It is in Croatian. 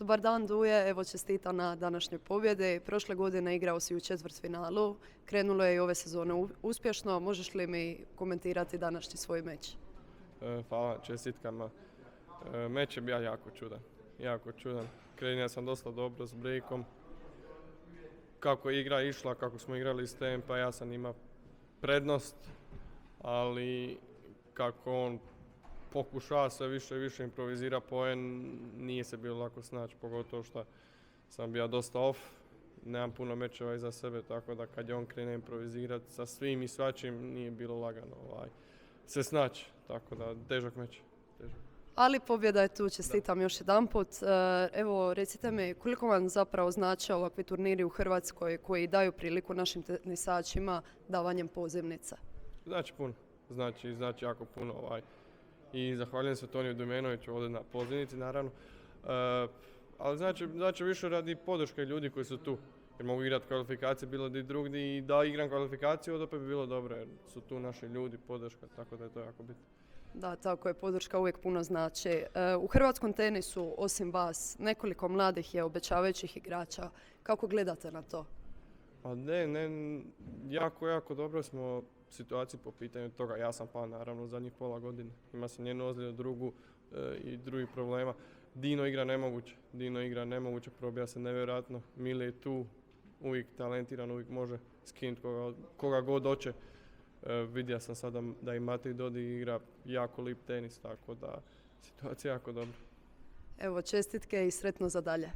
Dobar dan Duje, evo čestita na današnjoj pobjedi. Prošle godine igrao si u četvrtfinalu, krenulo je i ove sezone uspješno. Možeš li mi komentirati današnji svoj meč? Hvala čestitkama. Meč je bio jako čudan. Krenuo sam dosta dobro s breakom. Kako je igra išla, kako smo igrali s tempa, ja sam imao prednost, ali kako on pokušava sve više i više improvizira poen, nije se bilo lako snaći, pogotovo što sam bio dosta off, nemam puno mečeva iza sebe, tako da kad je on krenuo improvizirati sa svim i svačim, nije bilo lagano se snaći, tako da težak meč. Ali pobjeda je tu, čestitam još jedanput. Evo, recite mi, koliko vam zapravo znače ovakvi turniri u Hrvatskoj koji daju priliku našim tenisačima davanjem pozivnica? Znači puno, znači jako puno. I zahvaljujem se Toniju Dumjanoviću ovdje na pozivnici, naravno. Ali znači više radi podrške ljudi koji su tu. Jer mogu igrati kvalifikacije bilo di drugdje i da igram kvalifikaciju, opet bi bilo dobro jer su tu naši ljudi, podrška, tako da je to jako bitno. Da, tako je, podrška uvijek puno znači. U hrvatskom tenisu, osim vas, nekoliko mladih je obećavajućih igrača. Kako gledate na to? Pa jako dobro smo situaciji po pitanju toga. Ja sam pao naravno zadnjih pola godine. Ima sam jednu ozljedu, drugu i drugih problema. Dino igra nemoguće, probija se nevjerojatno. Mile je tu, uvijek talentiran, uvijek može skinuti koga god hoće. Vidio sam sada da i Matej Dodi igra jako lip tenis, tako da situacija je jako dobra. Evo, čestitke i sretno za dalje.